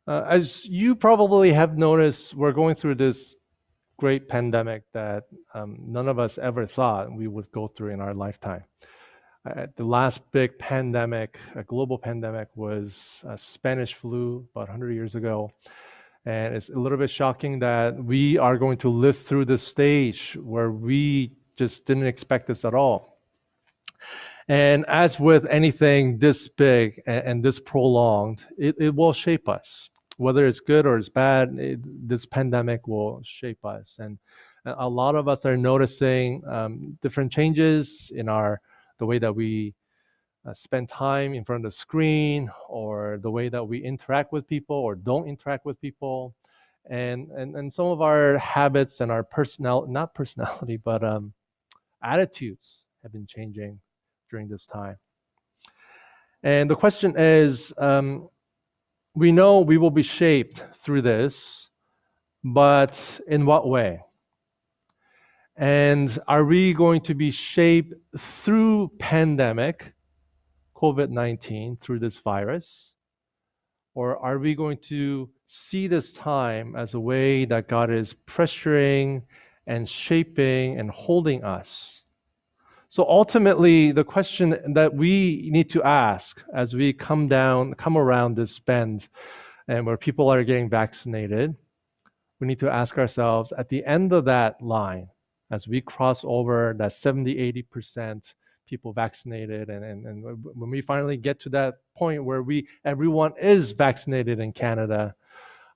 As you probably have noticed, we're going through this great pandemic that none of us ever thought we would go through in our lifetime. The last big pandemic, a global pandemic, was Spanish flu about 100 years ago. And it's a little bit shocking that we are going to live through this stage where we just didn't expect this at all. And as with anything this big and this prolonged, it will shape us. Whether it's good or it's bad, this pandemic will shape us. And a lot of us are noticing different changes in the way that we spend time in front of the screen, or the way that we interact with people or don't interact with people. And some of our habits and our not personality, but attitudes have been changing during this time. And the question is, we know we will be shaped through this, but in what way? And are we going to be shaped through pandemic, COVID-19, through this virus? Or are we going to see this time as a way that God is pressuring and shaping and holding us? So ultimately, the question that we need to ask as we come around this bend, and where people are getting vaccinated, we need to ask ourselves at the end of that line, as we cross over that 70, 80% people vaccinated, and when we finally get to that point where everyone is vaccinated in Canada,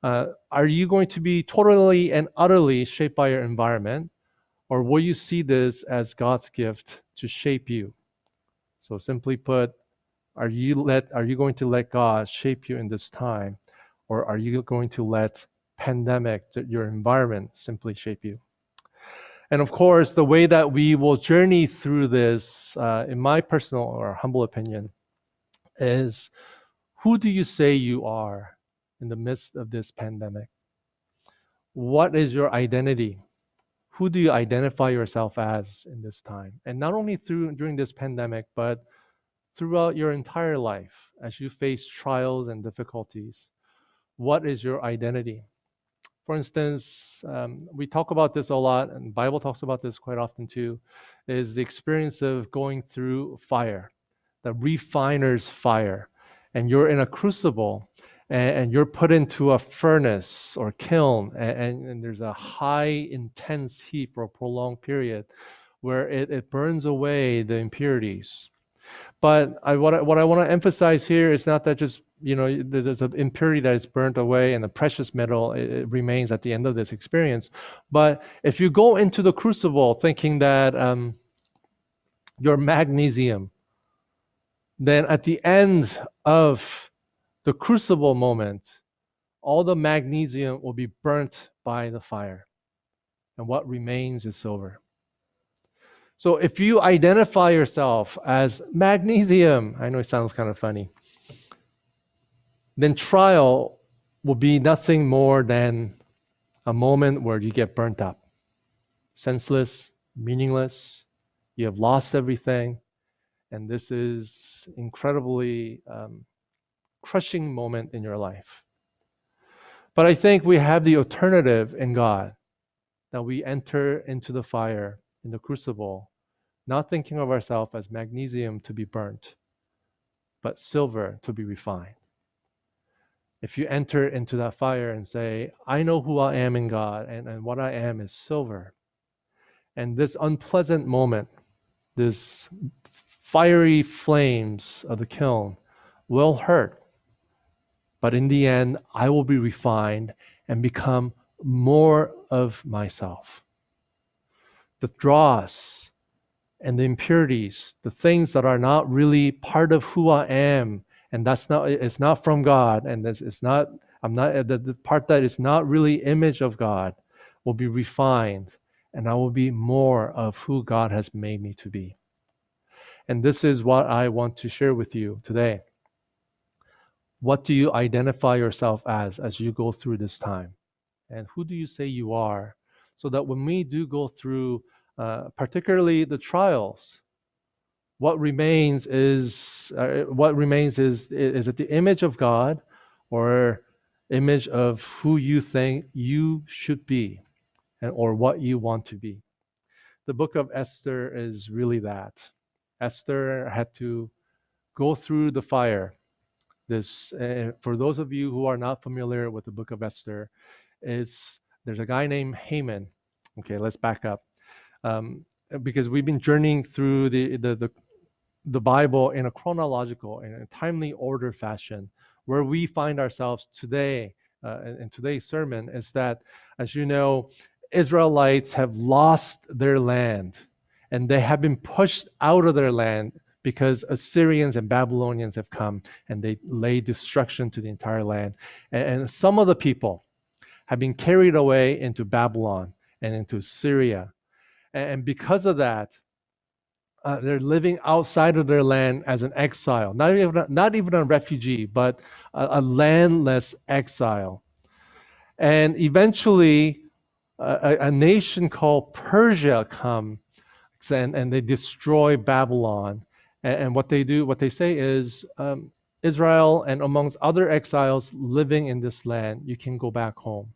are you going to be totally and utterly shaped by your environment? Or will you see this as God's gift to shape you? So simply put, are you going to let God shape you in this time? Or are you going to let pandemic, your environment, simply shape you? And of course, the way that we will journey through this, in my personal or humble opinion, is, who do you say you are in the midst of this pandemic? What is your identity? Who do you identify yourself as in this time? And not only during this pandemic, but throughout your entire life, as you face trials and difficulties, what is your identity? For instance, we talk about this a lot, and the Bible talks about this quite often too, is the experience of going through fire, the refiner's fire. And you're in a crucible, and you're put into a furnace or kiln, and there's a high intense heat for a prolonged period where it burns away the impurities. But what I want to emphasize here is not that just, there's an impurity that is burnt away and the precious metal, it remains at the end of this experience. But if you go into the crucible thinking that you're magnesium, then at the end of the crucible moment, all the magnesium will be burnt by the fire, and what remains is silver. So if you identify yourself as magnesium, I know it sounds kind of funny, then trial will be nothing more than a moment where you get burnt up, senseless, meaningless, you have lost everything, and this is incredibly crushing moment in your life. But I think we have the alternative in God, that we enter into the fire, in the crucible, not thinking of ourselves as magnesium to be burnt, but silver to be refined. If you enter into that fire and say, I know who I am in God, and what I am is silver, and this unpleasant moment, this fiery flames of the kiln will hurt, but in the end, I will be refined and become more of myself. The dross and the impurities, the things that are not really part of who I am, and it's not from God, and the part that is not really image of God will be refined, and I will be more of who God has made me to be. And this is what I want to share with you today. What do you identify yourself as you go through this time? And who do you say you are? So that when we do go through, particularly the trials, what remains is it the image of God, or image of who you think you should be or what you want to be. The book of Esther is really that. Esther had to go through the fire. This, for those of you who are not familiar with the book of Esther, there's a guy named Haman. Okay, let's back up, um, because we've been journeying through the Bible in a chronological and a timely order fashion. Where we find ourselves today, in today's sermon, is that, as you know, Israelites have lost their land and they have been pushed out of their land because Assyrians and Babylonians have come and they lay destruction to the entire land. And some of the people have been carried away into Babylon and into Syria. And because of that, they're living outside of their land as an exile, not even a refugee, but a landless exile. And eventually, a nation called Persia come and they destroy Babylon. And what they say is, Israel and amongst other exiles living in this land, you can go back home.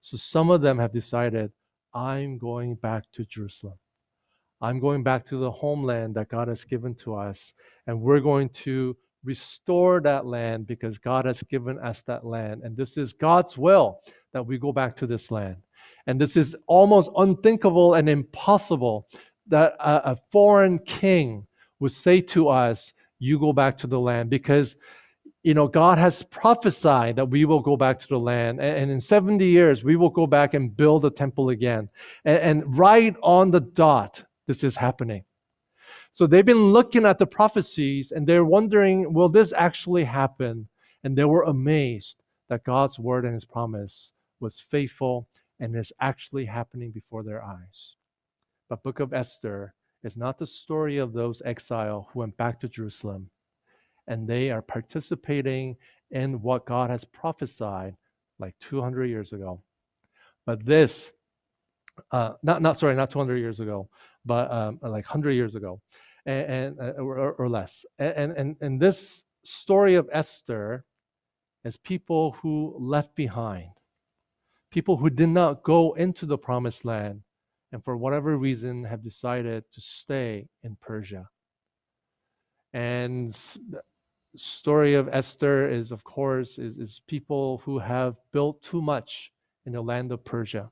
So some of them have decided, I'm going back to Jerusalem. I'm going back to the homeland that God has given to us, and we're going to restore that land because God has given us that land. And this is God's will that we go back to this land. And this is almost unthinkable and impossible that a foreign king would say to us, you go back to the land, because God has prophesied that we will go back to the land. And in 70 years, we will go back and build a temple again. And right on the dot, this is happening. So they've been looking at the prophecies and they're wondering, will this actually happen? And they were amazed that God's word and his promise was faithful and is actually happening before their eyes. But Book of Esther is not the story of those exiles who went back to Jerusalem, and they are participating in what God has prophesied like 200 years ago. But this, not 200 years ago, but like 100 years ago, or less. And this story of Esther is people who left behind, people who did not go into the promised land, and for whatever reason have decided to stay in Persia. And story of Esther is, of course, is people who have built too much in the land of Persia,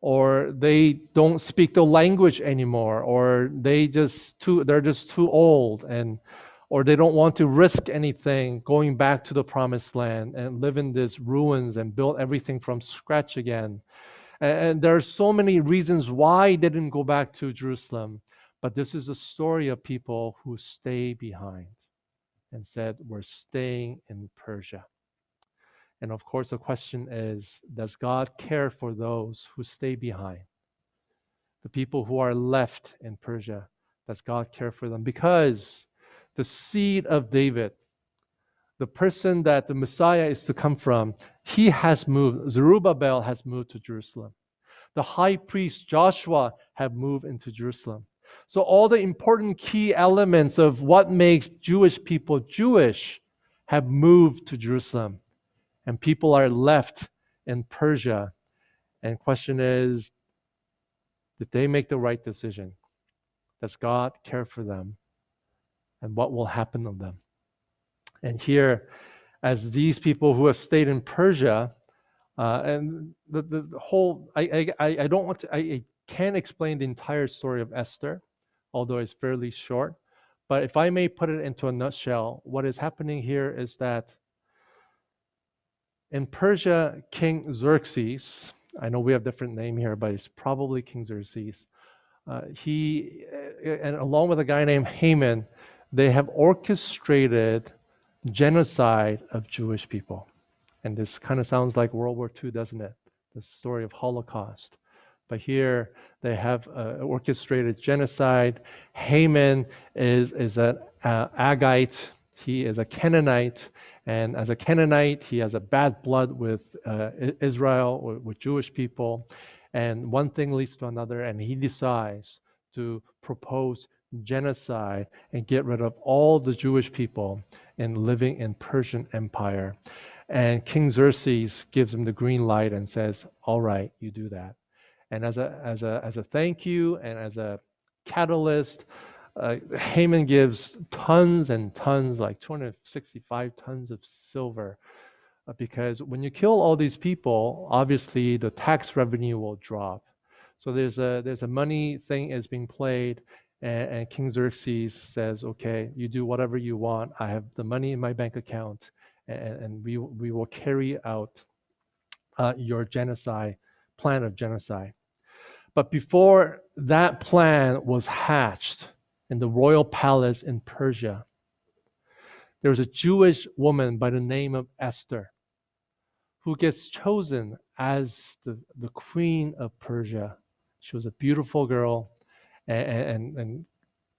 or they don't speak the language anymore, or they're just too old, or they don't want to risk anything going back to the promised land and live in these ruins and build everything from scratch again. And there are so many reasons why they didn't go back to Jerusalem, but this is a story of people who stay behind and said, we're staying in Persia. And of course, the question is, does God care for those who stay behind? The people who are left in Persia, does God care for them? Because the seed of David, the person that the Messiah is to come from, he has moved. Zerubbabel has moved to Jerusalem. The high priest Joshua have moved into Jerusalem. So all the important key elements of what makes Jewish people Jewish have moved to Jerusalem. And people are left in Persia. And the question is, did they make the right decision? Does God care for them? And what will happen to them? And here, as these people who have stayed in Persia, and the whole, I don't want to, I can't explain the entire story of Esther, although it's fairly short. But if I may put it into a nutshell, what is happening here is that in Persia, King Xerxes, I know we have different name here, but it's probably King Xerxes. He, and along with a guy named Haman, they have orchestrated genocide of Jewish people. And this kind of sounds like World War II, doesn't it? The story of Holocaust. But here they have orchestrated genocide. Haman is an Agite. He is a Canaanite. And as a Canaanite, he has a bad blood with Israel, with Jewish people. And one thing leads to another, and he decides to propose genocide and get rid of all the Jewish people and living in Persian Empire. And King Xerxes gives him the green light and says, "All right, you do that." And as a thank you and as a catalyst, Haman gives tons and tons, like 265 tons of silver, because when you kill all these people, obviously the tax revenue will drop. So there's a money thing is being played, and King Xerxes says, "Okay, you do whatever you want. I have the money in my bank account, and we will carry out your genocide plan of genocide." But before that plan was hatched in the royal palace in Persia, there was a Jewish woman by the name of Esther who gets chosen as the queen of Persia. She was a beautiful girl, and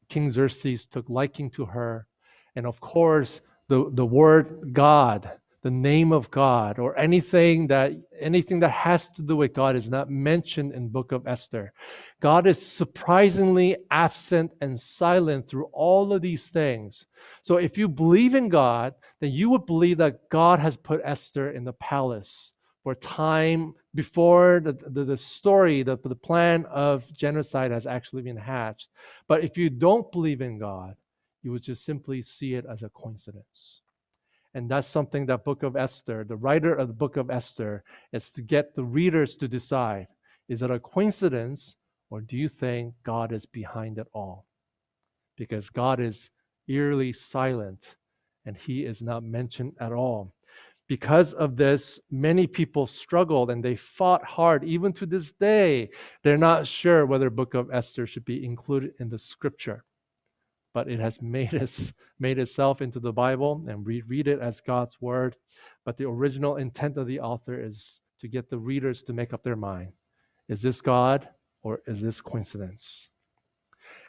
King Xerxes took liking to her. And of course, the word God, the name of God, or anything that has to do with God is not mentioned in Book of Esther. God is surprisingly absent and silent through all of these things. So if you believe in God, then you would believe that God has put Esther in the palace for time before the story, the plan of genocide has actually been hatched. But if you don't believe in God, you would just simply see it as a coincidence. And that's something that Book of Esther, the writer of the Book of Esther, is to get the readers to decide, is it a coincidence, or do you think God is behind it all? Because God is eerily silent and he is not mentioned at all. Because of this, many people struggled and they fought hard. Even to this day, they're not sure whether Book of Esther should be included in the scripture. But it has made itself into the Bible, and we read it as God's word. But the original intent of the author is to get the readers to make up their mind. Is this God or is this coincidence?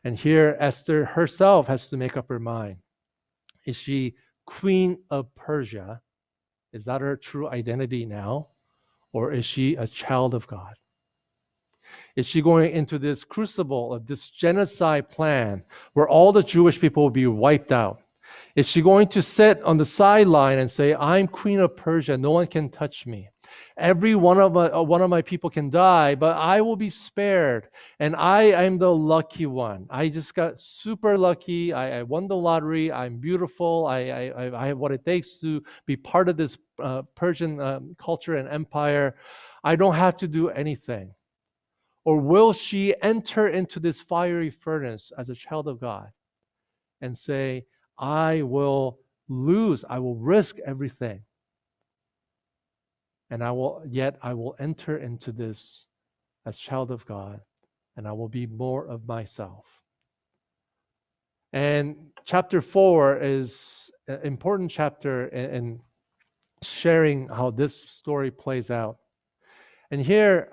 And here Esther herself has to make up her mind. Is she queen of Persia? Is that her true identity now? Or is she a child of God? Is she going into this crucible of this genocide plan where all the Jewish people will be wiped out? Is she going to sit on the sideline and say, "I'm queen of Persia, no one can touch me. Every one of my people can die, but I will be spared. And I am the lucky one. I just got super lucky. I won the lottery. I'm beautiful. I have what it takes to be part of this Persian culture and empire. I don't have to do anything." Or will she enter into this fiery furnace as a child of God and say, "I will lose, I will risk everything, and I will enter into this as child of God, and I will be more of myself." And chapter 4 is an important chapter in sharing how this story plays out. And here,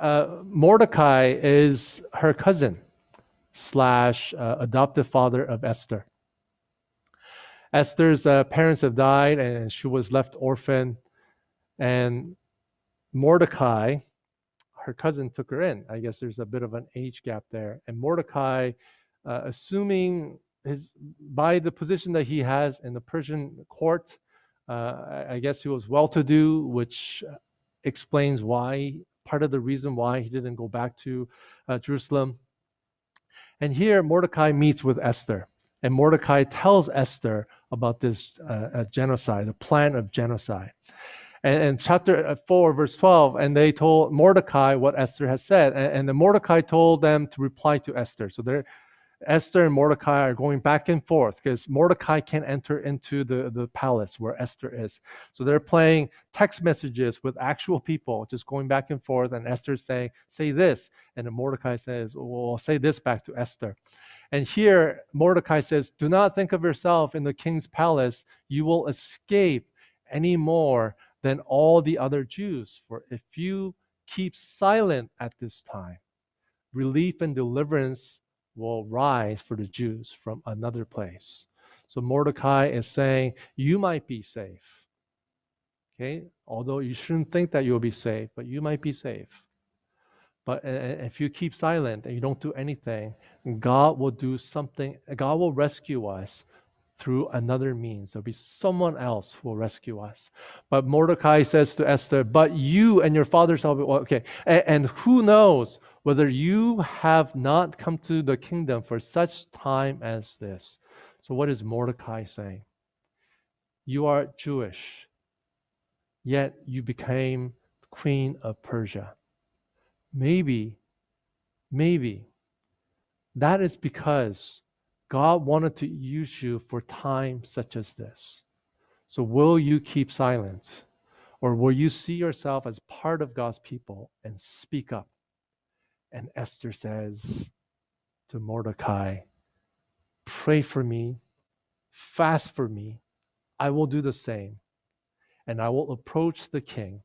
Mordecai is her cousin / adoptive father of Esther. Esther's parents have died and she was left orphan. And Mordecai, her cousin, took her in. I guess there's a bit of an age gap there. And Mordecai, assuming by the position that he has in the Persian court, I guess he was well-to-do, which explains part of the reason why he didn't go back to Jerusalem. And here Mordecai meets with Esther. And Mordecai tells Esther about this genocide, the plan of genocide. And chapter 4, verse 12, and they told Mordecai what Esther has said. And then Mordecai told them to reply to Esther. So Esther and Mordecai are going back and forth because Mordecai can't enter into the palace where Esther is. So they're playing text messages with actual people, just going back and forth. And Esther's saying, "Say this." And then Mordecai says, "Well, I'll say this back to Esther." And here Mordecai says, "Do not think of yourself in the king's palace. You will escape any more than all the other Jews. For if you keep silent at this time, relief and deliverance will rise for the Jews from another place." So Mordecai is saying, you might be safe. Okay? Although you shouldn't think that you'll be safe, but you might be safe. But if you keep silent and you don't do anything, God will do something. God will rescue us through another means. There'll be someone else who will rescue us. But Mordecai says to Esther, but you and your father shall be, well, okay. And who knows whether you have not come to the kingdom for such time as this. So what is Mordecai saying? You are Jewish, yet you became queen of Persia. Maybe that is because God wanted to use you for times such as this. So will you keep silent? Or will you see yourself as part of God's people and speak up? And Esther says to Mordecai, pray for me, fast for me. I will do the same. And I will approach the king.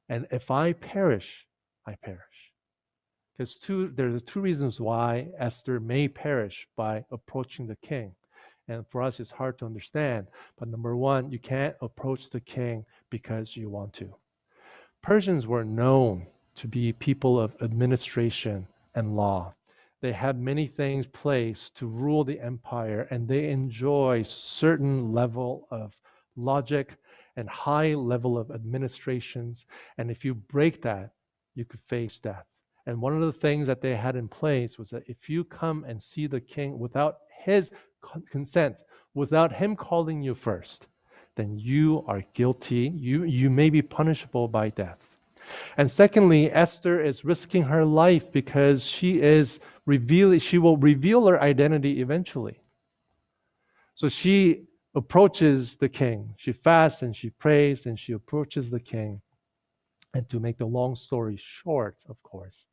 And if I perish, I perish. Because there's two reasons why Esther may perish by approaching the king. And for us, it's hard to understand. But number one, you can't approach the king because you want to. Persians were known to be people of administration and law. They had many things placed to rule the empire, and they enjoy certain level of logic and high level of administrations. And if you break that, you could face death. And one of the things that they had in place was that if you come and see the king without his consent, without him calling you first, then you are guilty. You may be punishable by death. And secondly, Esther is risking her life because she will reveal her identity eventually. So she approaches the king. She fasts and she prays and she approaches the king. And to make the long story short, of course,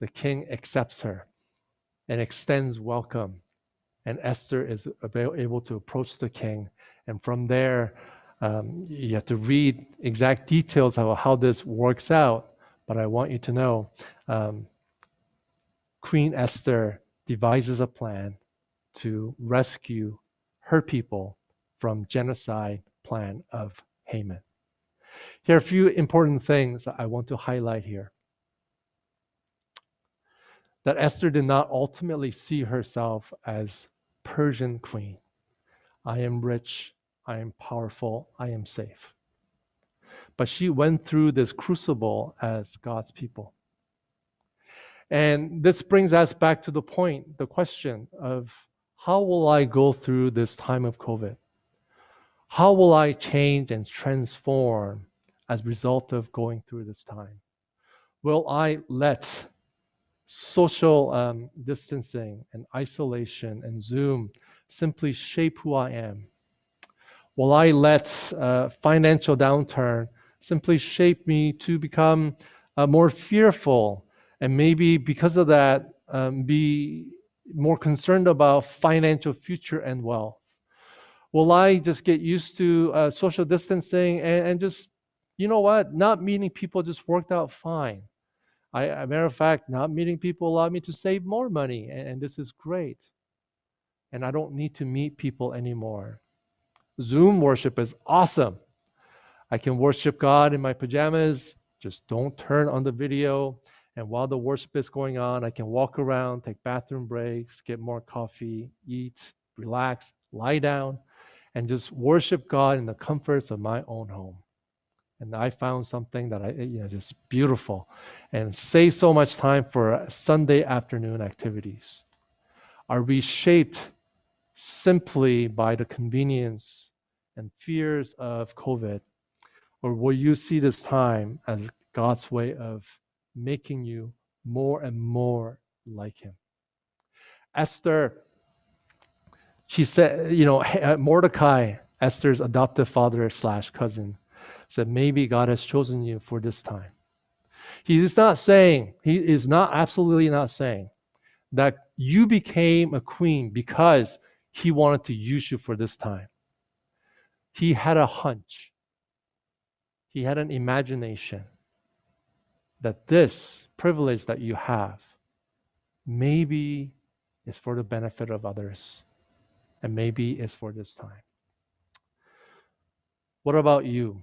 the king accepts her and extends welcome. And Esther is able to approach the king. And from there, you have to read exact details of how this works out. But I want you to know, Queen Esther devises a plan to rescue her people from genocide plan of Haman. Here are a few important things I want to highlight here. That Esther did not ultimately see herself as Persian queen. I am rich, I am powerful, I am safe. But she went through this crucible as God's people. And this brings us back to the point, the question of how will I go through this time of COVID? How will I change and transform as a result of going through this time? Will I let social distancing and isolation and Zoom simply shape who I am? Will I let financial downturn simply shape me to become more fearful and maybe because of that be more concerned about financial future and wealth? Will I just get used to social distancing and just, you know what, not meeting people just worked out fine? As a matter of fact, not meeting people allowed me to save more money, and this is great. And I don't need to meet people anymore. Zoom worship is awesome. I can worship God in my pajamas, just don't turn on the video. And while the worship is going on, I can walk around, take bathroom breaks, get more coffee, eat, relax, lie down, and just worship God in the comforts of my own home. And I found something that just beautiful and save so much time for Sunday afternoon activities. Are we shaped simply by the convenience and fears of COVID? Or will you see this time as God's way of making you more and more like him? Esther, she said, Mordecai, Esther's adoptive father / cousin, said, maybe God has chosen you for this time. He is absolutely not saying that you became a queen because he wanted to use you for this time. He had a hunch. He had an imagination that this privilege that you have maybe is for the benefit of others and maybe is for this time. What about you?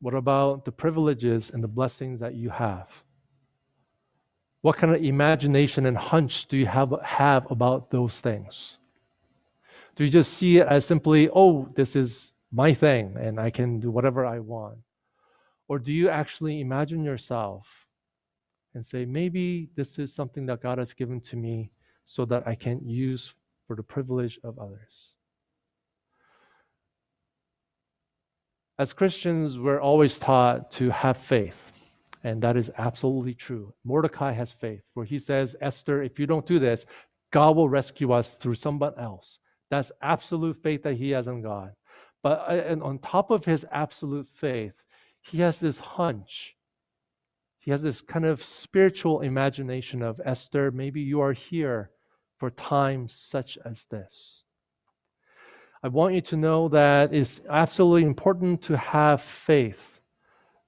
What about the privileges and the blessings that you have? What kind of imagination and hunch do you have about those things? Do you just see it as simply, oh, this is my thing and I can do whatever I want? Or do you actually imagine yourself and say, maybe this is something that God has given to me so that I can use for the privilege of others? As Christians, we're always taught to have faith, and that is absolutely true. Mordecai has faith, where he says, Esther, if you don't do this, God will rescue us through someone else. That's absolute faith that he has in God. But and on top of his absolute faith, he has this hunch. He has this kind of spiritual imagination of, Esther, maybe you are here for times such as this. I want you to know that it's absolutely important to have faith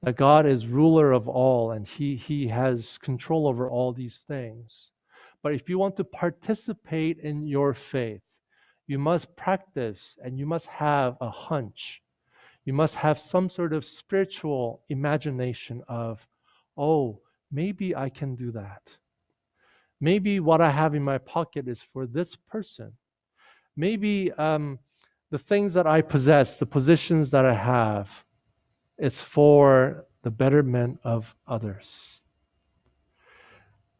that God is ruler of all and he has control over all these things. But if you want to participate in your faith, you must practice and you must have a hunch. You must have some sort of spiritual imagination of, oh, maybe I can do that. Maybe what I have in my pocket is for this person. Maybe the things that I possess, the positions that I have, it's for the betterment of others.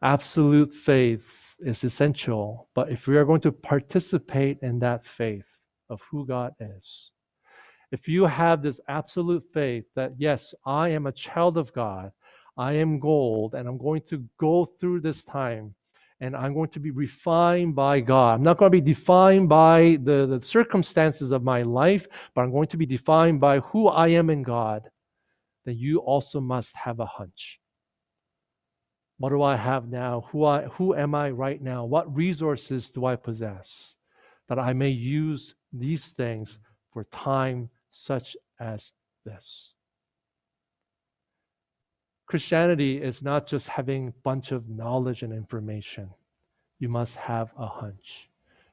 Absolute faith is essential, but if we are going to participate in that faith of who God is, if you have this absolute faith that, yes, I am a child of God, I am gold, and I'm going to go through this time, and I'm going to be refined by God. I'm not going to be defined by the circumstances of my life, but I'm going to be defined by who I am in God. Then you also must have a hunch. What do I have now? Who am I right now? What resources do I possess that I may use these things for time such as this? Christianity is not just having a bunch of knowledge and information. You must have a hunch.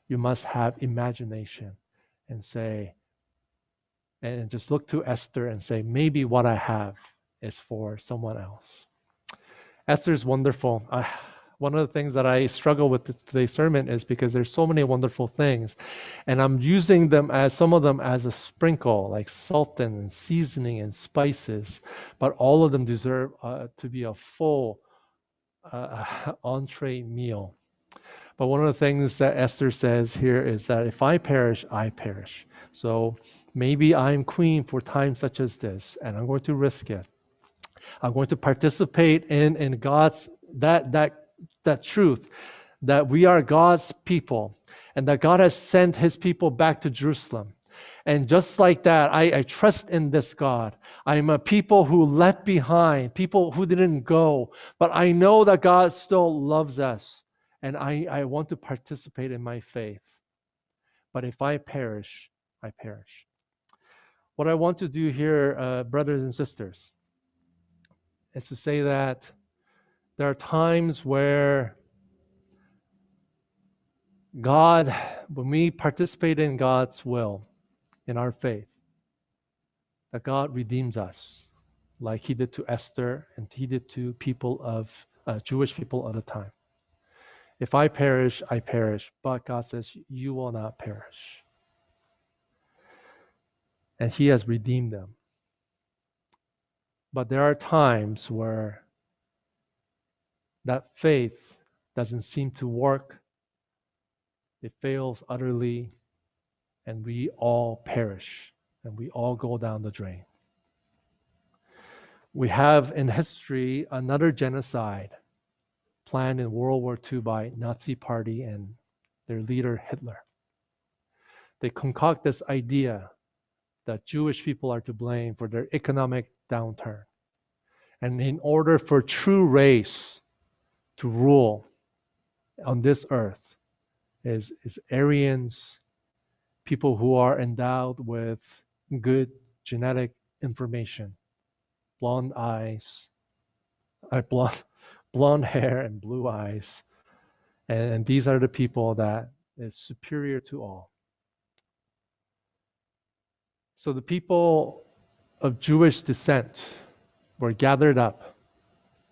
You must have imagination and say, and just look to Esther and say, maybe what I have is for someone else. Esther is wonderful. One of the things that I struggle with today's sermon is because there's so many wonderful things, and I'm using them as some of them as a sprinkle, like salt and seasoning and spices, but all of them deserve to be a full entree meal. But one of the things that Esther says here is that if I perish, I perish. So maybe I'm queen for times such as this, and I'm going to risk it. I'm going to participate in God's that truth that we are God's people and that God has sent his people back to Jerusalem. And just like that, I trust in this God. I am a people who left behind, people who didn't go, but I know that God still loves us, and I want to participate in my faith. But if I perish, I perish. What I want to do here, brothers and sisters, is to say that there are times where God, when we participate in God's will, in our faith, that God redeems us, like he did to Esther and he did to people of Jewish people at the time. If I perish, I perish, but God says, you will not perish. And he has redeemed them. But there are times where that faith doesn't seem to work. It fails utterly, and we all perish, and we all go down the drain. We have in history another genocide planned in World War II by Nazi Party and their leader Hitler. They concoct this idea that Jewish people are to blame for their economic downturn. And in order for true race to rule on this earth is Aryans, people who are endowed with good genetic information, blonde eyes, blonde hair and blue eyes. And these are the people that is superior to all. So the people of Jewish descent were gathered up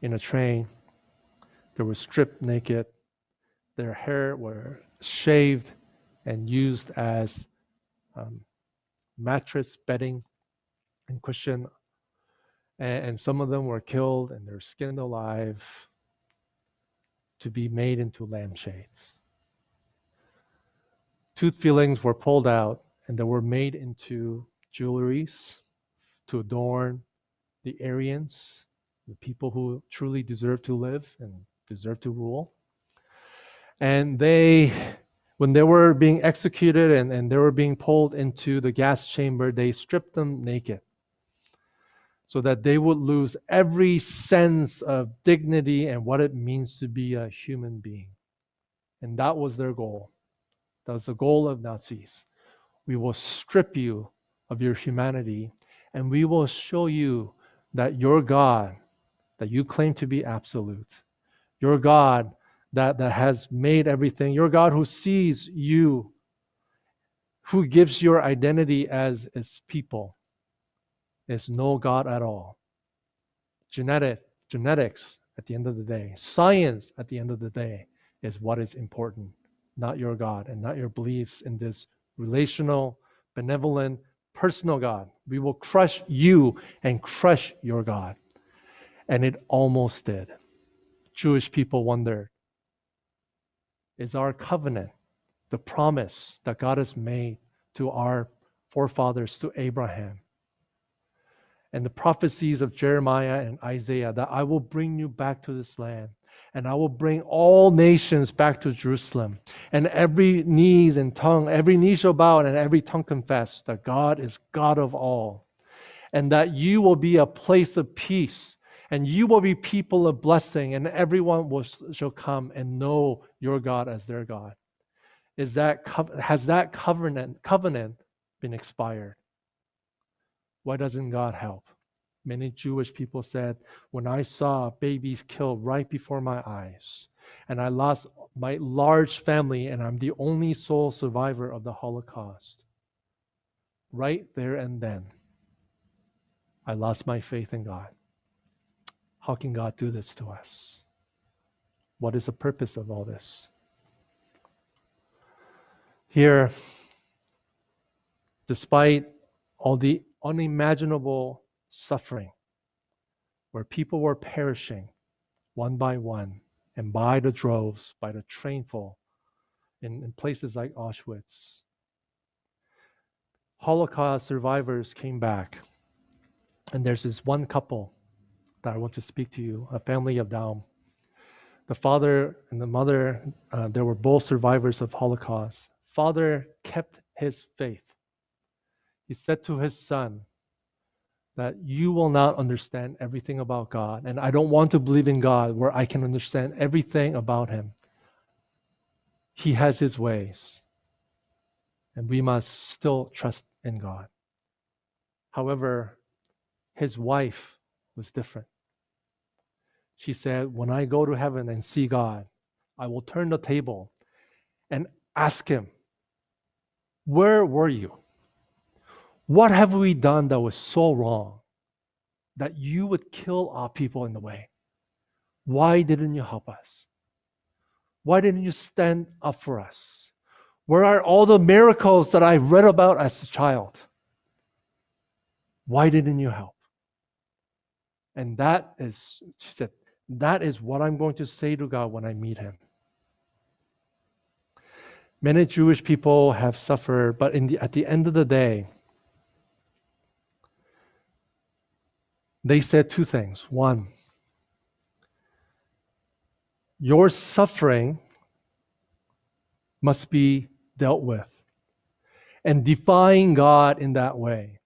in a train. They were stripped naked. Their hair were shaved and used as mattress bedding in Christian, and some of them were killed and they're skinned alive to be made into lampshades. Tooth fillings were pulled out and they were made into jewelries to adorn the Aryans, the people who truly deserve to live and deserve to rule. And when they were being executed and they were being pulled into the gas chamber, they stripped them naked so that they would lose every sense of dignity and what it means to be a human being. And that was their goal. That was the goal of Nazis. We will strip you of your humanity, and we will show you that your God, that you claim to be absolute, your God that has made everything, your God who sees you, who gives your identity as people, is no God at all. Genetics at the end of the day, science at the end of the day is what is important, not your God and not your beliefs in this relational, benevolent, personal God. We will crush you and crush your God. And it almost did. Jewish people wondered, is our covenant, the promise that God has made to our forefathers, to Abraham, and the prophecies of Jeremiah and Isaiah, that I will bring you back to this land, and I will bring all nations back to Jerusalem, and every knee shall bow, and every tongue confess that God is God of all, and that you will be a place of peace, and you will be people of blessing, and everyone shall come and know your God as their God. Has that covenant been expired? Why doesn't God help? Many Jewish people said, when I saw babies killed right before my eyes, and I lost my large family, and I'm the only sole survivor of the Holocaust, right there and then, I lost my faith in God. How can God do this to us? What is the purpose of all this? Here, despite all the unimaginable suffering, where people were perishing one by one and by the droves, by the trainful, in places like Auschwitz, Holocaust survivors came back. And there's this one couple that I want to speak to you, a family of Daum. The father and the mother, they were both survivors of Holocaust. Father kept his faith. He said to his son that you will not understand everything about God, and I don't want to believe in God where I can understand everything about him. He has his ways, and we must still trust in God. However, his wife was different. She said, when I go to heaven and see God, I will turn the table and ask him, where were you? What have we done that was so wrong that you would kill our people in the way? Why didn't you help us? Why didn't you stand up for us? Where are all the miracles that I read about as a child? Why didn't you help? And she said, that is what I'm going to say to God when I meet him. Many Jewish people have suffered, but at the end of the day, they said two things. One, your suffering must be dealt with. And defying God in that way,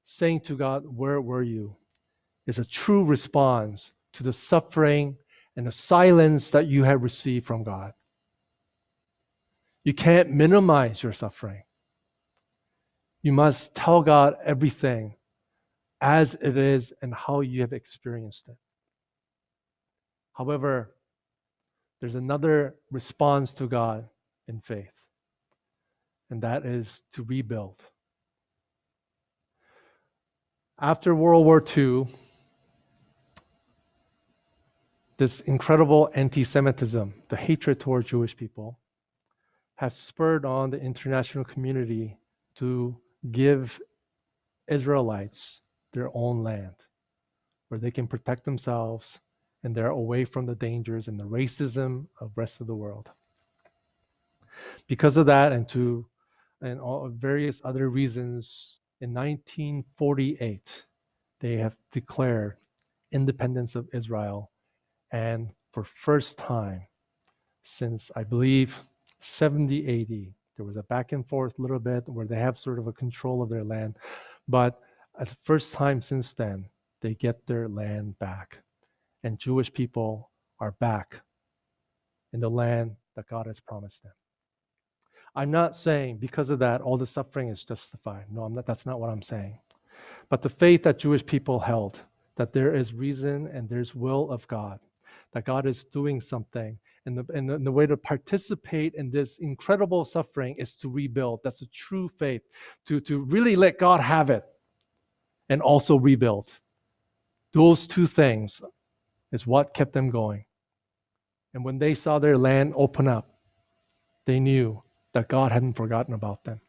saying to God, where were you, is a true response to the suffering and the silence that you have received from God. You can't minimize your suffering. You must tell God everything as it is and how you have experienced it. However, there's another response to God in faith, and that is to rebuild. After World War II, this incredible anti-Semitism, the hatred toward Jewish people, have spurred on the international community to give Israelites their own land where they can protect themselves and they're away from the dangers and the racism of the rest of the world. Because of that and all various other reasons, in 1948, they have declared independence of Israel. And for first time since, I believe, 70 AD, there was a back and forth a little bit where they have sort of a control of their land. But at the first time since then, they get their land back. And Jewish people are back in the land that God has promised them. I'm not saying because of that, all the suffering is justified. No, I'm not, that's not what I'm saying. But the faith that Jewish people held, that there is reason and there's will of God, that God is doing something, and the way to participate in this incredible suffering is to rebuild. That's a true faith, to really let God have it and also rebuild. Those two things is what kept them going. And when they saw their land open up, they knew that God hadn't forgotten about them.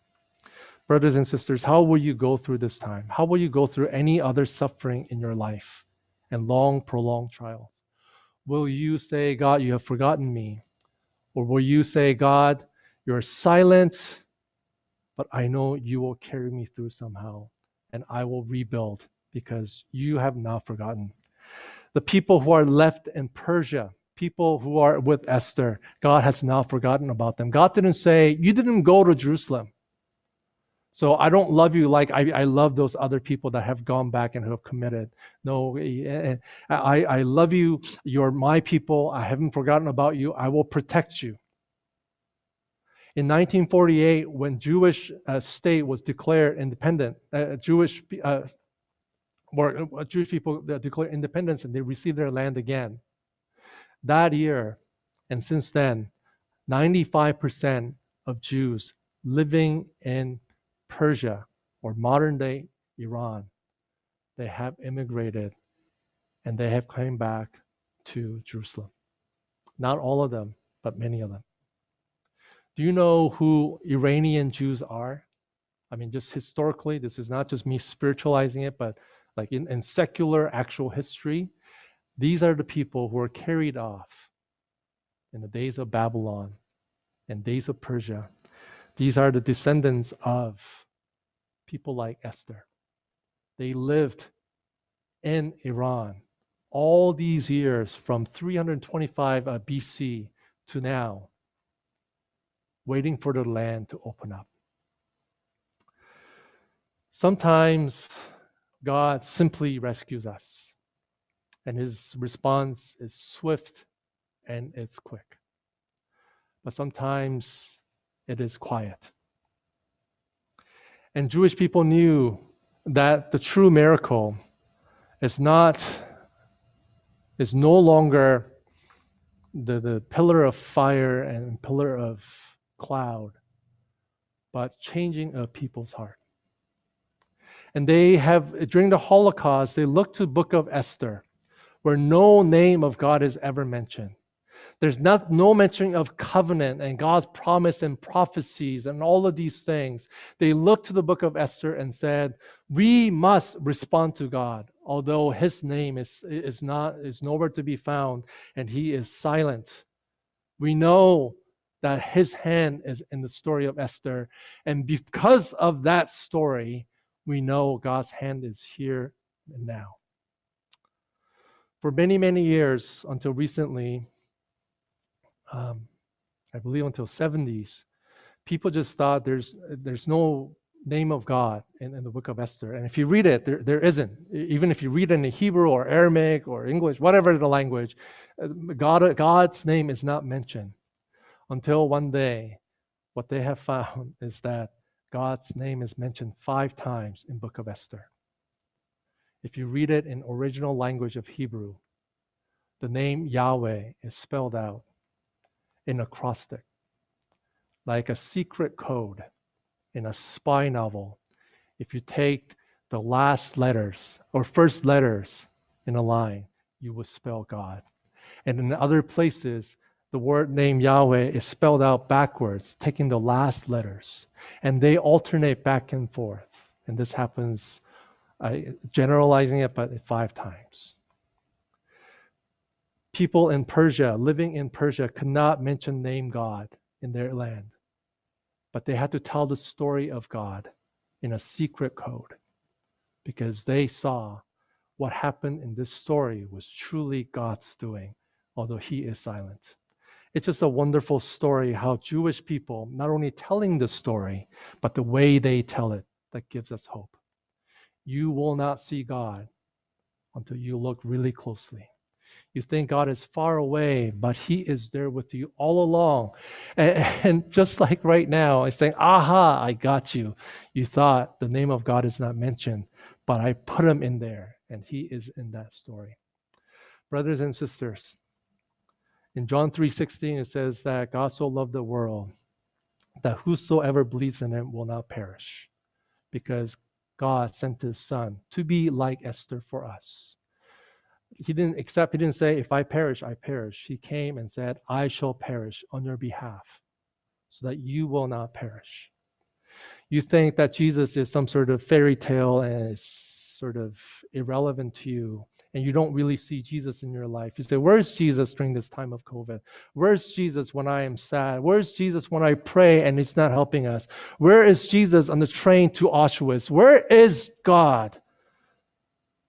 Brothers and sisters, how will you go through this time? How will you go through any other suffering in your life and long, prolonged trials? Will you say, God, you have forgotten me? Or will you say, God, you're silent, but I know you will carry me through somehow, and I will rebuild because you have not forgotten. The people who are left in Persia, people who are with Esther, God has not forgotten about them. God didn't say, you didn't go to Jerusalem, so I don't love you like I love those other people that have gone back and who have committed. No, I love you. You're my people. I haven't forgotten about you. I will protect you. In 1948, when Jewish state was declared independent, Jewish people declared independence and they received their land again. That year, and since then, 95% of Jews living in Persia or modern day Iran, they have immigrated and they have come back to Jerusalem. Not all of them, but many of them. Do you know who Iranian Jews are? I mean, just historically, this is not just me spiritualizing it, but like in secular actual history, these are the people who were carried off in the days of Babylon and days of Persia. These are the descendants of people like Esther. They lived in Iran all these years from 325 BC to now, waiting for the land to open up. Sometimes God simply rescues us, and his response is swift and it's quick. But sometimes it is quiet. And Jewish people knew that the true miracle is no longer the pillar of fire and pillar of cloud, but changing a people's heart. And they have, during the Holocaust, they looked to the book of Esther, where no name of God is ever mentioned. There's no mention of covenant and God's promise and prophecies and all of these things. They looked to the book of Esther and said, we must respond to God, although his name is nowhere to be found and he is silent. We know that his hand is in the story of Esther. And because of that story, we know God's hand is here and now. For many, many years, until recently, I believe until 70s, people just thought there's no name of God in the book of Esther. And if you read it, there isn't. Even if you read it in Hebrew or Aramaic or English, whatever the language, God's name is not mentioned. Until one day, what they have found is that God's name is mentioned 5 times in book of Esther. If you read it in original language of Hebrew, the name Yahweh is spelled out in acrostic, like a secret code in a spy novel. If you take the last letters or first letters in a line, you will spell God. And in other places, the word name Yahweh is spelled out backwards, taking the last letters, and they alternate back and forth. And this happens, generalizing it, but 5 times. People in Persia, living in Persia, could not mention name God in their land, but they had to tell the story of God in a secret code because they saw what happened in this story was truly God's doing, although he is silent. It's just a wonderful story how Jewish people, not only telling the story, but the way they tell it, that gives us hope. You will not see God until you look really closely. You think God is far away, but he is there with you all along. And just like right now, I saying, aha, I got you. You thought the name of God is not mentioned, but I put him in there, and he is in that story. Brothers and sisters, in John 3:16, it says that God so loved the world that whosoever believes in him will not perish, because God sent his son to be like Esther for us. He didn't say, if I perish, I perish. He came and said, I shall perish on your behalf so that you will not perish. You think that Jesus is some sort of fairy tale and is sort of irrelevant to you, and you don't really see Jesus in your life. You say, where's Jesus during this time of COVID? Where's Jesus when I am sad? Where's Jesus when I pray and he's not helping us? Where is Jesus on the train to Auschwitz? Where is God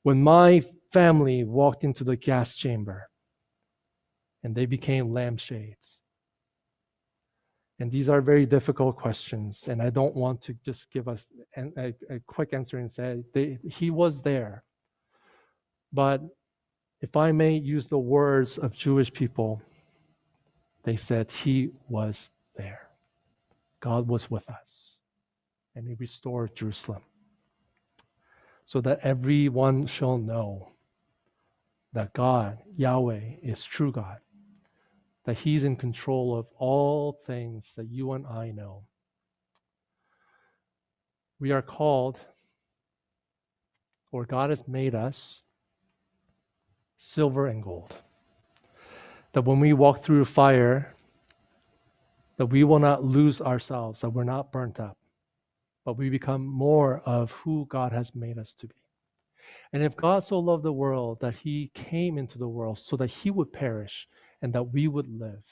when my family walked into the gas chamber and they became lampshades? And these are very difficult questions, and I don't want to just give us a quick answer and say he was there. But if I may use the words of Jewish people, they said he was there. God was with us, and he restored Jerusalem so that everyone shall know that God, Yahweh, is true God, that he's in control of all things that you and I know. We are called, or God has made us, silver and gold. That when we walk through fire, that we will not lose ourselves, that we're not burnt up, but we become more of who God has made us to be. And if God so loved the world that he came into the world so that he would perish and that we would live,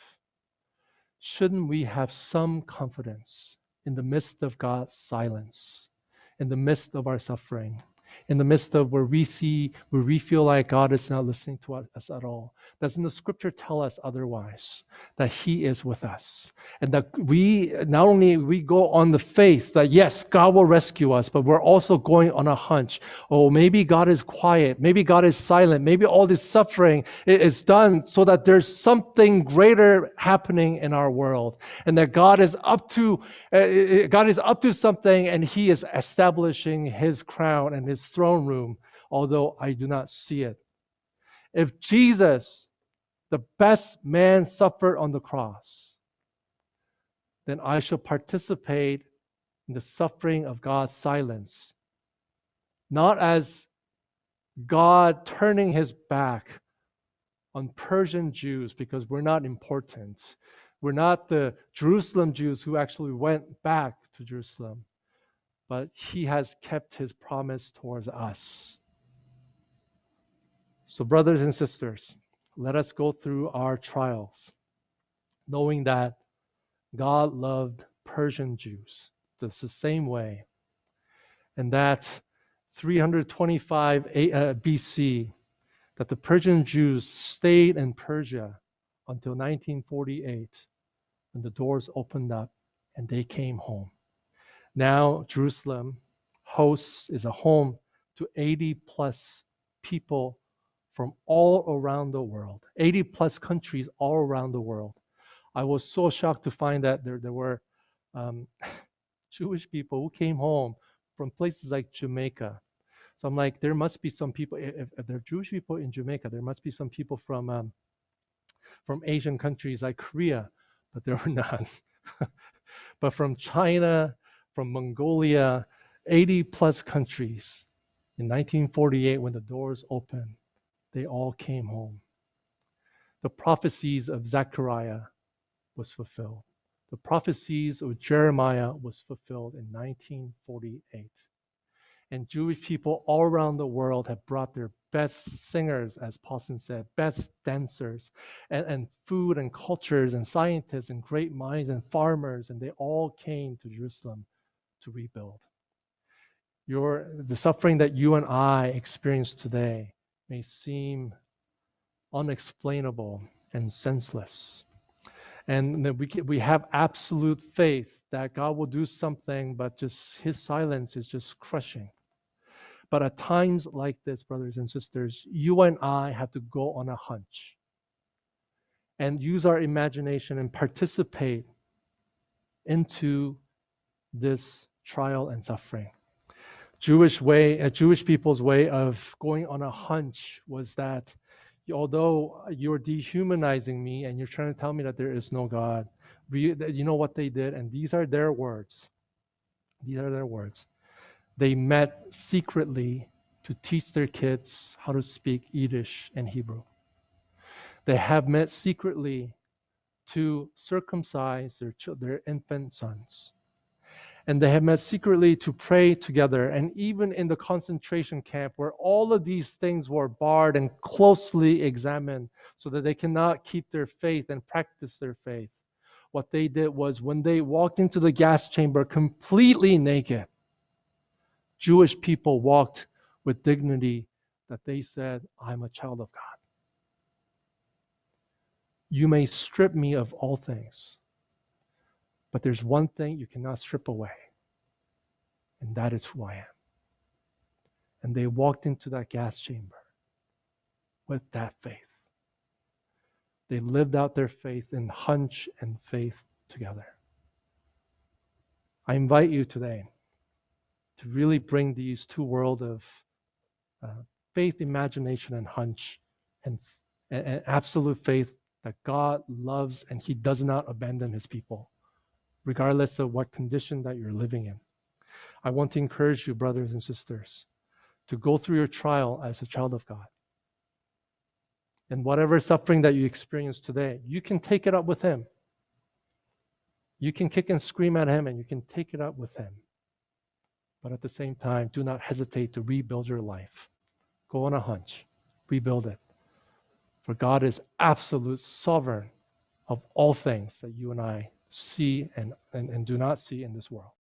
shouldn't we have some confidence in the midst of God's silence, in the midst of our suffering, in the midst of where we feel like God is not listening to us at all? Doesn't the scripture tell us otherwise? That he is with us. And that we go on the faith that yes, God will rescue us, but we're also going on a hunch. Oh, maybe God is quiet. Maybe God is silent. Maybe all this suffering is done so that there's something greater happening in our world. And that God is up to something, and he is establishing his crown and his throne room, although I do not see it. If Jesus, the best man, suffered on the cross, then I shall participate in the suffering of God's silence, not as God turning his back on Persian Jews because we're not important. We're not the Jerusalem Jews who actually went back to Jerusalem, but he has kept his promise towards us. So, brothers and sisters, let us go through our trials, knowing that God loved Persian Jews the same way, and that 325 BC, that the Persian Jews stayed in Persia until 1948, when the doors opened up and they came home. Now, Jerusalem is a home to 80 plus people from all around the world, 80 plus countries all around the world. I was so shocked to find that there were Jewish people who came home from places like Jamaica. So I'm like, there must be some people, if there are Jewish people in Jamaica, there must be some people from Asian countries like Korea, but there were none. But from China, from Mongolia, 80 plus countries. In 1948, when the doors opened, they all came home. the prophecies of Zechariah was fulfilled. The prophecies of Jeremiah was fulfilled in 1948. And Jewish people all around the world have brought their best singers, as Paulson said, best dancers, and food and cultures and scientists and great minds and farmers, and they all came to Jerusalem to rebuild. The suffering that you and I experience today may seem unexplainable and senseless. And that we have absolute faith that God will do something, but just his silence is just crushing. But at times like this, brothers and sisters, you and I have to go on a hunch and use our imagination and participate into this trial and suffering. Jewish people's way of going on a hunch was that although you're dehumanizing me and you're trying to tell me that there is no God, you know what they did? And these are their words. These are their words. They met secretly to teach their kids how to speak Yiddish and Hebrew. They have met secretly to circumcise their infant sons. And they have met secretly to pray together. And even in the concentration camp, where all of these things were barred and closely examined so that they cannot keep their faith and practice their faith, what they did was when they walked into the gas chamber completely naked, Jewish people walked with dignity that they said, I'm a child of God. You may strip me of all things, but there's one thing you cannot strip away, and that is who I am. And they walked into that gas chamber with that faith. They lived out their faith in hunch and faith together. I invite you today to really bring these two worlds of faith, imagination, and hunch, and absolute faith that God loves and he does not abandon his people, regardless of what condition that you're living in. I want to encourage you, brothers and sisters, to go through your trial as a child of God. And whatever suffering that you experience today, you can take it up with him. You can kick and scream at him and you can take it up with him. But at the same time, do not hesitate to rebuild your life. Go on a hunch. Rebuild it. For God is absolute sovereign of all things that you and I see and do not see in this world.